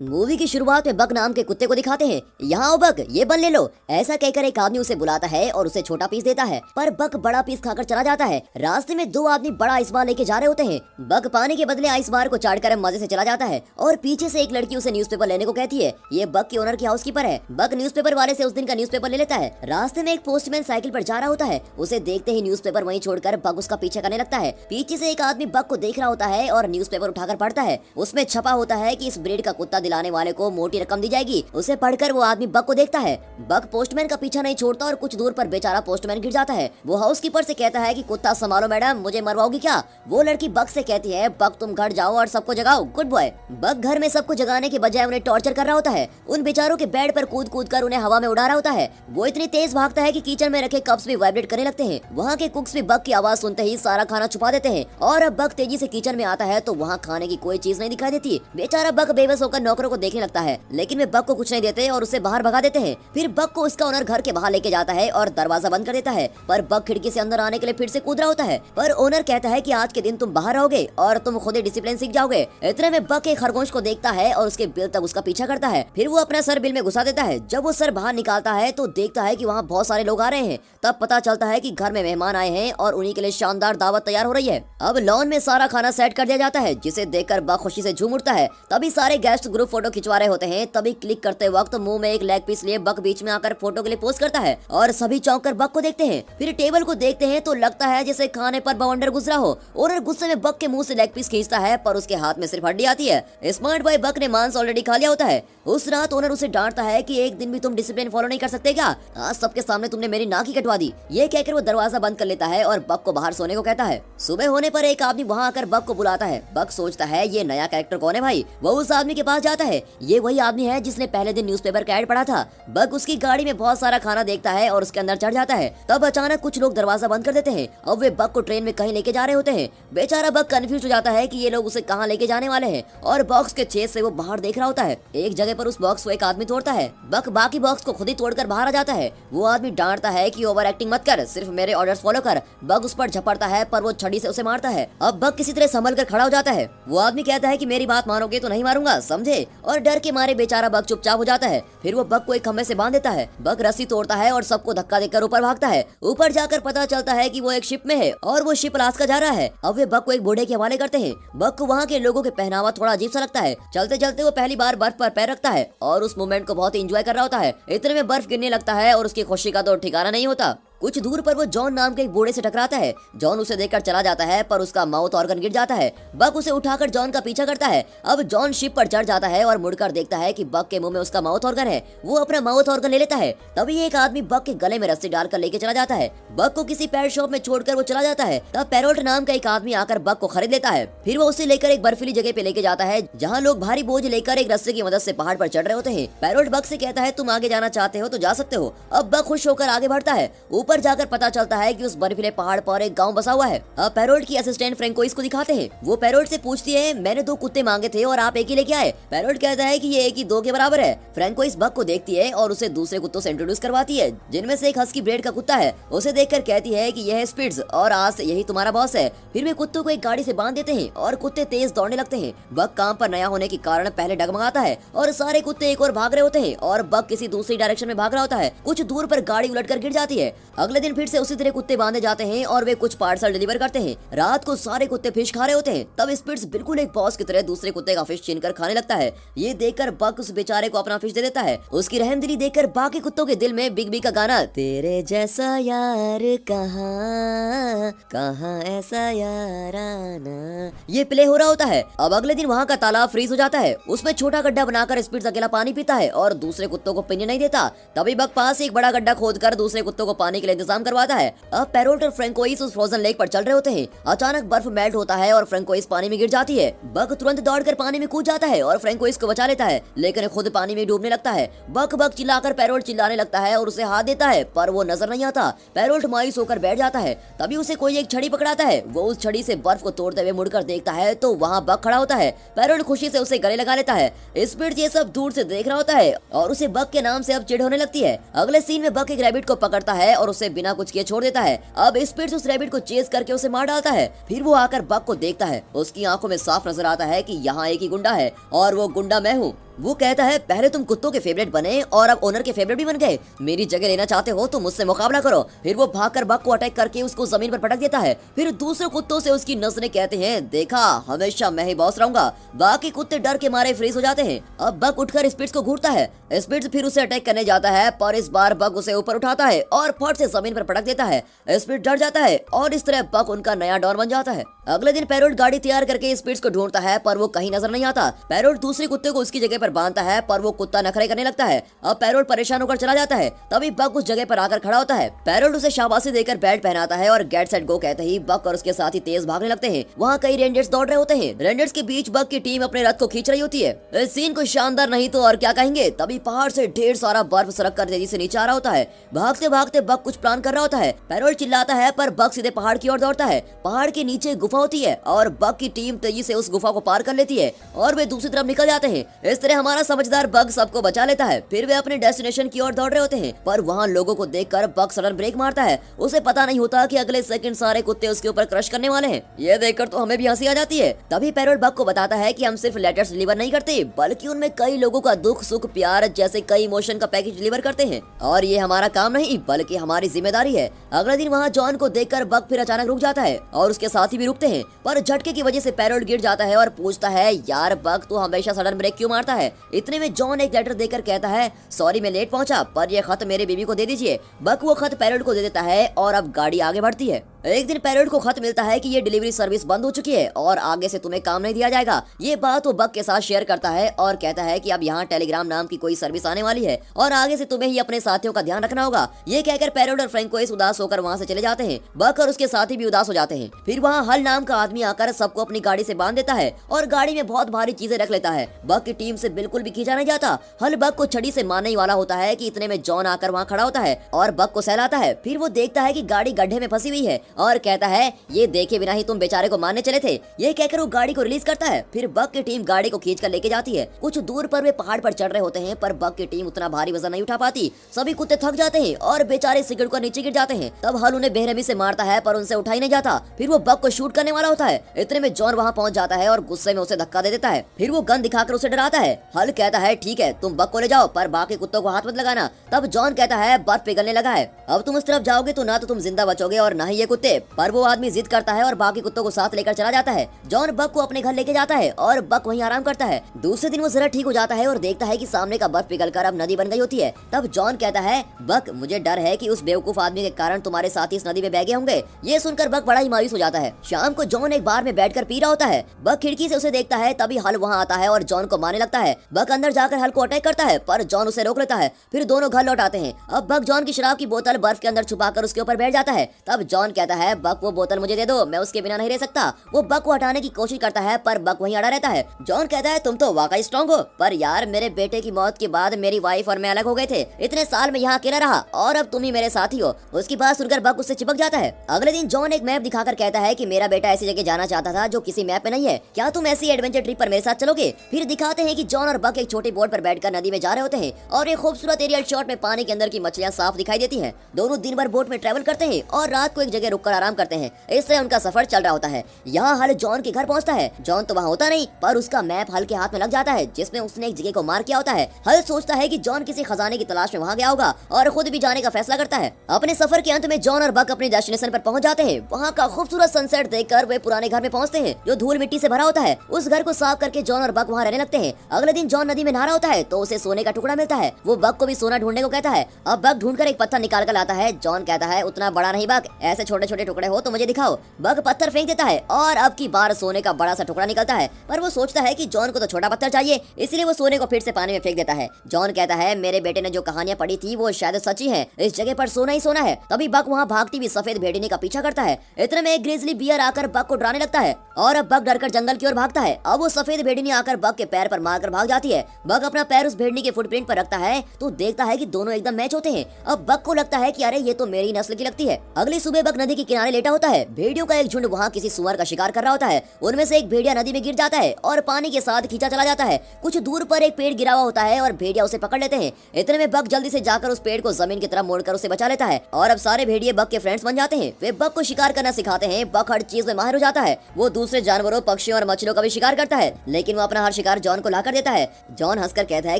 Movie की शुरुआत में बक नाम के कुत्ते को दिखाते हैं। यहाँ आओ बक, ये बन ले लो, ऐसा कहकर एक आदमी उसे बुलाता है और उसे छोटा पीस देता है, पर बक बड़ा पीस खाकर चला जाता है। रास्ते में दो आदमी बड़ा आइस बार लेके जा रहे होते हैं। बक पानी के बदले आइस बार को चाटकर मजे से चला जाता है और पीछे से एक लड़की उसे न्यूज़पेपर लेने को कहती है। ये बक के ओनर की हाउसकीपर है। बक न्यूज़पेपर वाले से उस दिन का न्यूज़पेपर ले लेता है। रास्ते में एक पोस्टमैन साइकिल पर जा रहा होता है। उसे देखते ही न्यूज़पेपर वहीं छोड़कर बक उसका पीछा करने लगता है। पीछे से एक आदमी बक को देख रहा होता है और न्यूज़पेपर उठाकर पढ़ता है। उसमें छपा होता है कि इस ब्रीड का कुत्ता दिलाने वाले को मोटी रकम दी जाएगी। उसे पढ़कर वो आदमी बक को देखता है। बक पोस्टमैन का पीछा नहीं छोड़ता और कुछ दूर पर बेचारा पोस्टमैन गिर जाता है। वो हाउसकीपर से कहता है कि कुत्ता संभालो मैडम, मुझे मरवाओगी क्या? वो लड़की बक से कहती है, बक तुम घर जाओ और सबको जगाओ, गुड बॉय। बक घर में सबको जगाने के बजाय उन्हें टॉर्चर कर रहा होता है। उन बेचारों के बेड पर कूद कूद कर उन्हें हवा में उड़ा रहा होता है। वो इतनी तेज भागता है कि किचन में रखे कप्स भी वाइब्रेट करने लगते हैं। वहाँ के कुक्स भी बक की आवाज सुनते ही सारा खाना छुपा देते हैं और अब बक तेजी से किचन में आता है तो वहाँ खाने की कोई चीज नहीं दिखाई देती। बेचारा बक बेबस होकर नौकरों को देखने लगता है, लेकिन वे बक को कुछ नहीं देते और उसे बाहर भगा देते हैं। फिर बक को उसका ओनर घर के बाहर लेके जाता है और दरवाजा बंद कर देता है, पर बक खिड़की से अंदर आने के लिए फिर से कूद रहा होता है। पर ओनर कहता है कि आज के दिन तुम बाहर रहोगे और तुम खुद ही डिसिप्लिन सीख जाओगे। इतने में बक एक खरगोश को देखता है और उसके बिल तक उसका पीछा करता है। फिर वो अपना सर बिल में घुसा देता है। जब वो सर बाहर निकालता है तो देखता है कि वहाँ बहुत सारे लोग आ रहे हैं। तब पता चलता है कि घर में मेहमान आए हैं और उन्हीं के लिए शानदार दावत तैयार हो रही है। अब लॉन में सारा खाना सेट कर दिया जाता है, जिसे देखकर बक खुशी से झूम उठता है। तभी सारे गेस्ट ग्रुप फोटो खिंचवा रहे होते हैं। तभी क्लिक करते वक्त मुंह में एक लेग पीस लिए बक बीच में आकर फोटो के लिए पोज करता है और सभी चौंक कर बक को देखते हैं। फिर टेबल को देखते हैं तो लगता है जैसे खाने पर बवंडर गुजरा हो। ओनर गुस्से में बक के मुंह से लेग पीस खींचता है, पर उसके हाथ में सिर्फ हड्डी आती है। स्मार्ट बॉय बक ने मांस ऑलरेडी खा लिया होता है। उस रात ओनर उसे डांटता है कि एक दिन भी तुम डिसिप्लिन फॉलो नहीं कर सकते क्या? आज सबके सामने तुमने मेरी नाक ही कटवा दी। ये कहकर वो दरवाजा बंद कर लेता है और बक को बाहर सोने को कहता है। सुबह होने पर एक आदमी वहाँ आकर बक को बुलाता है। बक सोचता है ये नया कैरेक्टर कौन है भाई। वो उस आदमी के पास जाता है। ये वही आदमी है जिसने पहले दिन न्यूज़पेपर का ऐड पढ़ा था। बक उसकी गाड़ी में बहुत सारा खाना देखता है और उसके अंदर चढ़ जाता है। तब अचानक कुछ लोग दरवाजा बंद कर देते हैं। अब वे बक को ट्रेन में कहीं लेके जा रहे होते हैं। बेचारा बक कंफ्यूज हो जाता है कि ये लोग उसे कहाँ लेके जाने वाले हैं और बॉक्स के छेद से वो बाहर देख रहा होता है। एक जगह पर उस बॉक्स को एक आदमी तोड़ता है। बक बाकी बॉक्स को खुद ही तोड़कर बाहर आ जाता है। वो आदमी डांटता है कि ओवर एक्टिंग मत कर, सिर्फ मेरे ऑर्डर्स फॉलो कर। बक उस पर झपटता है पर वो छड़ी से उसे मारता है। अब बक किसी तरह संभल कर खड़ा हो जाता है। वो आदमी कहता है कि मेरी बात मानोगे तो नहीं मारूंगा, समझे? और डर के मारे बेचारा बक चुपचाप हो जाता है। फिर वो बक को एक खंभे से बांध देता है। बक रस्सी तोड़ता है और सबको धक्का देकर ऊपर भागता है। ऊपर जाकर पता चलता है कि वो एक शिप में है और वो शिप अलास्का जा रहा है। अब वे बक को एक बूढ़े के हवाले करते हैं। बक को वहाँ के लोगों के पहनावा थोड़ा अजीब सा लगता है। चलते चलते वो पहली बार बर्फ पर पैर रखता है और उस मोमेंट को बहुत एंजॉय कर रहा होता है। इतने में बर्फ गिरने लगता है और उसकी खुशी का तो ठिकाना नहीं होता। कुछ दूर पर वो जॉन नाम के एक बूढ़े से टकराता है। जॉन उसे देखकर चला जाता है पर उसका माउथ ऑर्गन गिर जाता है। बक उसे उठाकर जॉन का पीछा करता है। अब जॉन शिप पर चढ़ जाता है और मुड़कर देखता है कि बक के मुंह में उसका माउथ ऑर्गन है। वो अपना माउथ ऑर्गन ले लेता है। तभी एक आदमी बक के गले में रस्सी डालकर लेके चला जाता है। बक को किसी पैर शॉप में छोड़कर वो चला जाता है। तब पैरोल्ट नाम का एक आदमी आकर बक को खरीद लेता है। फिर वो उसे लेकर एक बर्फीली जगह पे लेके जाता है जहाँ लोग भारी बोझ लेकर एक रस्से की मदद से पहाड़ पर चढ़ रहे होते हैं। पैरोल्ट बक से कहता है तुम आगे जाना चाहते हो तो जा सकते हो। अब बक खुश होकर आगे बढ़ता है। ऊपर जाकर पता चलता है कि उस बर्फीले पहाड़ पर एक गांव बसा हुआ है। अब पैरोल्ट की असिस्टेंट फ्रैंकोइस को दिखाते हैं। वो पैरोल्ट से पूछती है मैंने 2 कुत्ते मांगे थे और आप एक ही लेके आए। पैरोल्ट कहता है कि ये 1 ही 2 के बराबर है। फ्रैंकोइस बक को देखती है और उसे दूसरे कुत्तों से इंट्रोड्यूस करवाती है, जिनमें से एक हस्की ब्रीड का कुत्ता है। उसे देखकर कहती है कि यह है स्पिट्ज और आज से यही तुम्हारा बॉस है। फिर वे कुत्तों को एक गाड़ी से बांध देते हैं और कुत्ते तेज दौड़ने लगते हैं। बक काम पर नया होने के कारण पहले डगमगाता है और सारे कुत्ते एक और भाग रहे होते हैं और बक किसी दूसरी डायरेक्शन में भाग रहा होता है। कुछ दूर पर गाड़ी उलटकर गिर जाती है। अगले दिन फिर से उसी तरह कुत्ते बांधे जाते हैं और वे कुछ पार्सल डिलीवर करते हैं। रात को सारे कुत्ते फिश खा रहे होते हैं। तब स्पिट्स बिल्कुल एक बॉस की तरह दूसरे कुत्ते का फिश छीनकर खाने लगता है। ये देखकर बक उस बेचारे को अपना फिश दे देता है। उसकी रहमदिली देखकर बाकी कुत्तों के दिल में बिग बी का गाना तेरे जैसा यार कहाँ कहाँ ऐसा याराना ये प्ले हो रहा होता है। अब अगले दिन वहाँ का तालाब फ्रीज हो जाता है। उसमें छोटा गड्ढा बनाकर स्पिट्स अकेला पानी पीता है और दूसरे कुत्तों को पीने नहीं देता। तभी बक पास एक बड़ा गड्ढा खोदकर दूसरे कुत्तों को पानी के लिए इंतजाम करवाता है। अब पैरोल्ट और फ्रैंकोइस उस फ्रोजन लेक पर चल रहे होते हैं। अचानक बर्फ मेल्ट होता है और फ्रैंकोइस पानी में गिर जाती है। बक तुरंत दौड़कर पानी में कूद जाता है और फ्रैंकोइस को बचा लेता है, लेकिन खुद पानी में डूबने लगता है। बक बक चिल्लाकर पैरोल्ट चिल्लाने लगता है और उसे हाथ देता है, पर वो नजर नहीं आता। पैरोल्ट मायूस होकर बैठ जाता है। तभी उसे कोई एक छड़ी पकड़ाता है। वो उस छड़ी से बर्फ को तोड़ते हुए मुड़कर देखता है तो वहाँ बक खड़ा होता है। पैरोल्ट खुशी से उसे गले लगा लेता है। स्पिट्स ये सब दूर से देख रहा होता है और उसे बक के नाम से अब चिढ़ होने लगती है। अगले सीन में बक एक रैबिट को पकड़ता है और उसे बिना कुछ किए छोड़ देता है। अब स्पिट्स उस रैबिट को चेस करके उसे मार डालता है। फिर वो आकर बक को देखता है। उसकी आंखों में साफ नजर आता है कि यहाँ एक ही गुंडा है और वो गुंडा मैं हूँ। वो कहता है पहले तुम कुत्तों के फेवरेट बने और अब ओनर के फेवरेट भी बन गए, मेरी जगह लेना चाहते हो तो मुझसे मुकाबला करो। फिर वो भागकर बग को अटैक करके उसको जमीन पर पटक देता है। फिर दूसरे कुत्तों से उसकी नजरें कहते हैं देखा, हमेशा मैं ही बॉस रहूंगा। बाकी कुत्ते डर के मारे फ्रीज हो जाते हैं। अब बग उठकर स्पिट्स को घूरता है। स्पिट्स फिर उसे अटैक करने जाता है, पर इस बार बग उसे ऊपर उठाता है और फट से जमीन पर पटक देता है। स्पिट्स डर जाता है और इस तरह बग उनका नया डॉन बन जाता है। अगले दिन पैरोट गाड़ी तैयार करके स्पिट्स को ढूंढता है, पर वो कहीं नजर नहीं आता। पैरोट दूसरे कुत्ते को उसकी जगह पर बांधता है, पर वो कुत्ता नखरे करने लगता है। अब पैरोट परेशान होकर चला जाता है। तभी बग उस जगह पर आकर खड़ा होता है। पैरोट उसे शाबाशी देकर बैट पहनाता है और गेट सेट गो कहते ही बग और उसके साथ ही तेज भागने लगते हैं। वहाँ कई रेंजर्स दौड़ रहे होते हैं। रेंजर्स के बीच बग की टीम अपने रथ को खींच रही होती है। इस सीन को शानदार नहीं तो और क्या कहेंगे। तभी पहाड़ से ढेर सारा बर्फ सरक कर तेजी से नीचे आ रहा होता है। भागते भागते बग कुछ प्लान कर रहा होता है। पैरोट चिल्लाता है, पर बग सीधे पहाड़ की ओर दौड़ता है। पहाड़ के नीचे गुफा होती है और बग की टीम तेजी से उस गुफा को पार कर लेती है और वे दूसरी तरफ निकल जाते हैं। इस तरह हमारा समझदार बग सबको बचा लेता है। फिर वे अपने डेस्टिनेशन की ओर दौड़ रहे होते हैं, पर वहाँ लोगों को देखकर बग सडन ब्रेक मारता है। उसे पता नहीं होता कि अगले सेकंड सारे कुत्ते उसके ऊपर क्रश करने वाले हैं। ये देखकर तो हमें भी हंसी आ जाती है। तभी पैरोट बग को बताता है कि हम सिर्फ लेटर्स डिलीवर नहीं करते, बल्कि उनमें कई लोगों का दुख सुख प्यार जैसे कई इमोशन का पैकेज डिलीवर करते हैं और ये हमारा काम नहीं बल्कि हमारी जिम्मेदारी है। अगले दिन वहाँ जॉन को देखकर बग फिर अचानक रुक जाता है और उसके साथी भी रुकते हैं, पर झटके की वजह से पैरोट गिर जाता है और पूछता है यार बग तू हमेशा सडन ब्रेक क्यों मारता है। इतने में जॉन एक लेटर देकर कहता है सॉरी मैं लेट पहुंचा, पर यह खत मेरे बीवी को दे दीजिए। बग वो खत पैरोट को दे देता है और अब गाड़ी आगे बढ़ती है। एक दिन पैरोट को खत मिलता है कि ये डिलीवरी सर्विस बंद हो चुकी है और आगे से तुम्हें काम नहीं दिया जाएगा। ये बात वो बग के साथ शेयर करता है और कहता है कि अब यहाँ टेलीग्राम नाम की कोई सर्विस आने वाली है और आगे से तुम्हें ही अपने साथियों का ध्यान रखना होगा। ये कहकर पैरोट और फ्रैंकोइस उदास होकर वहाँ से चले जाते हैं। बग और उसके साथी भी उदास हो जाते हैं। फिर वहाँ हल नाम का आदमी आकर सबको अपनी गाड़ी से बांध देता है और गाड़ी में बहुत भारी चीजें रख लेता है। बग की टीम से बिल्कुल भी खींचा नहीं जाता। हल बग को छड़ी से मारने वाला होता है कि इतने में जॉन आकर वहाँ खड़ा होता है और बग को सहलाता है। फिर वो देखता है कि गाड़ी गड्ढे में फंसी हुई है और कहता है ये देखे बिना ही तुम बेचारे को मारने चले थे। ये कहकर वो गाड़ी को रिलीज करता है। फिर बग की टीम गाड़ी को खींचकर लेके जाती है। कुछ दूर पर वे पहाड़ पर चढ़ रहे होते हैं, पर बग की टीम उतना भारी वजन नहीं उठा पाती। सभी कुत्ते थक जाते हैं और बेचारे सिगड़ कर नीचे गिर जाते हैं। तब हल उन्हें बेरहमी से मारता है, पर उनसे उठा ही नहीं जाता। फिर वो बग को शूट करने वाला होता है। इतने में जॉन वहाँ पहुँच जाता है और गुस्से में उसे धक्का दे देता है। फिर वो गन दिखाकर उसे डराता है। हल कहता है ठीक है तुम बग को ले जाओ, पर बाकी कुत्तों को हाथ मत लगाना। तब जॉन कहता है बर्फ पिघलने लगा है, अब तुम उस तरफ जाओगे तो ना तो तुम जिंदा बचोगे और ना ही ये कुत्ते। पर वो आदमी जिद करता है और बाकी कुत्तों को साथ लेकर चला जाता है। जॉन बग को अपने घर लेके जाता है और बग वहीं आराम करता है। दूसरे दिन वो जरा ठीक हो जाता है और देखता है कि सामने का बर्फ पिघलकर अब नदी बन गई होती है। तब जॉन कहता है बग मुझे डर है कि उस बेवकूफ आदमी के कारण तुम्हारे साथी इस नदी में बह गए होंगे। ये सुनकर बग बड़ा ही मायूस हो जाता है। शाम को जॉन एक बार में बैठकर पी रहा होता है। बग खिड़की से उसे देखता है। तभी हल वहाँ आता है और जॉन को मारने लगता है। बग अंदर जाकर हल को अटैक करता है, पर जॉन उसे रोक लेता है। फिर दोनों घर लौट आते हैं। अब बग जॉन की शराब की बोतल बर्फ के अंदर छुपाकर उसके ऊपर बैठ जाता है। तब जॉन कहता है बग वो बोतल मुझे दे दो, मैं उसके बिना नहीं रह सकता। वो बग को हटाने की कोशिश करता है, पर बग वहीं अड़ा रहता है। जॉन कहता है तुम तो वाकई स्ट्रॉन्ग हो, पर यार मेरे बेटे की मौत के बाद मेरी वाइफ और मैं अलग हो गए थे। इतने साल में यहाँ अकेला रहा और अब तुम ही मेरे साथी हो। उसकी बात सुनकर बग उससे चिपक जाता है। अगले दिन जॉन एक मैप दिखाकर कहता है कि मेरा बेटा ऐसी जगह जाना चाहता था जो किसी मैप में नहीं है, क्या तुम ऐसी एडवेंचर ट्रिप पर मेरे साथ चलोगे। फिर दिखाते हैं कि जॉन और बग एक छोटी बोट पर बैठकर नदी में जा रहे होते हैं और एक खूबसूरत एरियल शॉट में पानी के अंदर की मछलियां साफ दिखाई देती हैं। दोनों दिन भर बोट में ट्रेवल करते हैं और रात को एक जगह रुककर आराम करते हैं। इस तरह उनका सफर चल रहा होता है। यहाँ हल जॉन के घर पहुँचता है। जॉन तो वहाँ होता नहीं, पर उसका मैप हल के हाथ में लग जाता है जिसमें उसने एक जगह को मार्क किया होता है। हल सोचता है कि जॉन किसी खजाने की तलाश में वहाँ गया होगा और खुद भी जाने का फैसला करता है। अपने सफर के अंत में जॉन और बग अपने डेस्टिनेशन पर पहुँच जाते हैं। वहाँ का खूबसूरत सनसेट देखकर वे पुराने घर में पहुँचते हैं जो धूल मिट्टी से भरा होता है। उस घर को साफ करके जॉन और बग वहाँ रहने लगते हैं। अगले दिन जॉन नदी में नहा रहा होता है तो उसे सोने का टुकड़ा मिलता है। वो बग को भी सोना ढूंढने को कहता है। अब बग ढूंढकर एक पत्थर निकाल कर लाता है। जॉन कहता है उतना बड़ा नहीं बग, ऐसे छोटे छोटे टुकड़े हो तो मुझे दिखाओ। बग पत्थर फेंक देता है और अब की बार सोने का बड़ा सा टुकड़ा निकलता है, पर वो सोचता है कि जॉन को तो छोटा पत्थर चाहिए, इसलिए वो सोने को फिर से पानी में फेंक देता है। जॉन कहता है मेरे बेटे ने जो कहानियां पढ़ी थी वो शायद सच्ची है, इस जगह पर सोना ही सोना है। तभी बग वहाँ भागती हुई सफेद भेड़िनी का पीछा करता है। इतने में एक ग्रिजली बियर आकर बग को डराने लगता है और अब बग डरकर जंगल की ओर भागता है। अब वो सफेद भेड़िनी आकर बग के पैर पर मारकर भाग जाती है। बग अपना पैर उस भेड़नी के फुटप्रिंट पर रखता है तो देखता है कि दोनों एकदम मैच होते हैं। अब बग को लगता है कि अरे ये तो मेरी नस्ल की लगती है। अगली सुबह बग नदी के किनारे लेटा होता है। भेड़ियों का एक झुंड वहाँ किसी सुअर का शिकार कर रहा होता है। उनमें से एक भेड़िया नदी में गिर जाता है और पानी के साथ खींचा चला जाता है। कुछ दूर पर एक पेड़ गिरा हुआ होता है और भेड़िया उसे पकड़ लेते हैं। इतने में बग जल्दी से जाकर उस पेड़ को जमीन की तरफ मोड़कर उसे बचा लेता है और अब सारे भेड़िए बग के फ्रेंड्स बन जाते हैं। वे बग को शिकार करना सिखाते हैं। बग हर चीज में माहिर हो जाता है। वो दूसरे जानवरों, पक्षियों और मछलियों का भी शिकार करता है, लेकिन वो अपना हर शिकार जॉन को ला कर देता है। जॉन हंसकर कहता है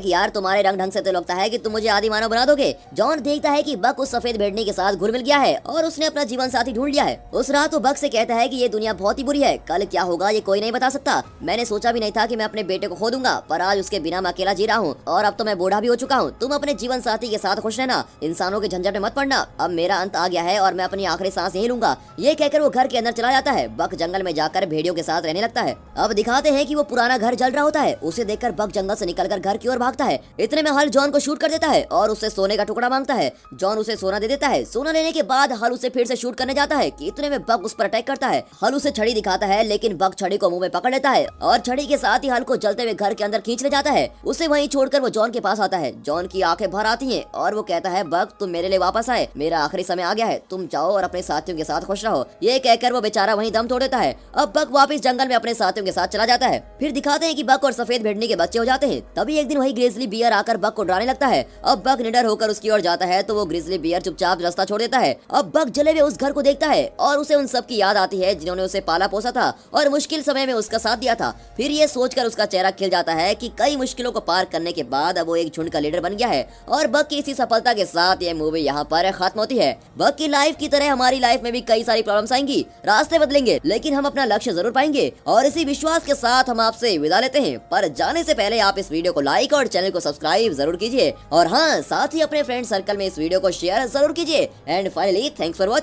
कि यार तुम्हारे रंग ढंग से तो लगता है कि तुम मुझे आदि मानव बना दोगे। जॉन देखता है कि बक उस सफेद भेड़नी के साथ घुल मिल गया है और उसने अपना जीवन साथी ढूंढ लिया है। उस रात वो बक से कहता है कि ये दुनिया बहुत ही बुरी है, कल क्या होगा ये कोई नहीं बता सकता। मैंने सोचा भी नहीं था कि मैं अपने बेटे को खो दूंगा, पर आज उसके बिना मैं अकेला जी रहा हूँ और अब तो मैं बूढ़ा भी हो चुका हूँ। तुम अपने जीवन साथी के साथ खुश रहना, इंसानों के झंझट में मत पड़ना। अब मेरा अंत आ गया है और मैं अपनी आखिरी सांस यही लूंगा। ये कहकर वो घर के अंदर चला जाता है। बक जंगल में जाकर भेड़ियों के साथ रहने लगता है। अब दिखाते हैं कि वो पुराना घर जल रहा होता है। उसे देखकर बक जंगल से निकलकर घर की ओर भागता है। इतने में हल जॉन को शूट कर देता है और उससे सोने का टुकड़ा मांगता है। जॉन उसे सोना दे देता है। सोना लेने के बाद हल उसे फिर से शूट करने जाता है कि इतने में बक उस पर अटैक करता है। हल उसे छड़ी दिखाता है, लेकिन बक छड़ी को मुंह में पकड़ लेता है और छड़ी के साथ ही हल को जलते हुए घर के अंदर खींच ले जाता है। उसे वहीं छोड़कर वो जॉन के पास आता है। जॉन की आंखें भर आती हैं और वो कहता है बक तुम मेरे लिए वापस आए, मेरा आखिरी समय आ गया है, तुम जाओ और अपने साथियों के साथ खुश रहो। ये कहकर वो बेचारा वहीं दम तोड़ देता है। अब बक वापस जंगल में अपने साथियों के साथ चला जाता है। फिर दिखाते हैं कि बक और सफेद भेड़नी के बच्चे हो जाते हैं। तभी एक दिन वही ग्रिजली बियर आकर बक को डराने लगता है। अब बक निडर होकर उसकी ओर जाता है तो वो ग्रिजली बियर चुपचाप रास्ता छोड़ देता है। अब बक जले हुए उस घर को देखता है और उसे उन सब की याद आती है जिन्होंने उसे पाला पोसा था और मुश्किल समय में उसका साथ दिया था। फिर ये सोचकर उसका चेहरा खिल जाता है कि कई मुश्किलों को पार करने के बाद अब वो एक झुंड का लीडर बन गया है। और बक की इसी सफलता के साथ ये मूवी यहाँ पर खत्म होती है। बक की लाइफ की तरह हमारी लाइफ में भी कई सारी प्रॉब्लम्स आएंगी, रास्ते बदलेंगे, लेकिन हम अपना लक्ष्य जरूर पाएंगे। और इसी विश्वास के साथ हम आपसे विदा लेते हैं। पर जाने से पहले आप इस वीडियो को लाइक और चैनल को सब्सक्राइब जरूर कीजिए और हाँ, साथ ही अपने फ्रेंड सर्कल में इस वीडियो को शेयर जरूर कीजिए। And finally thanks for watching.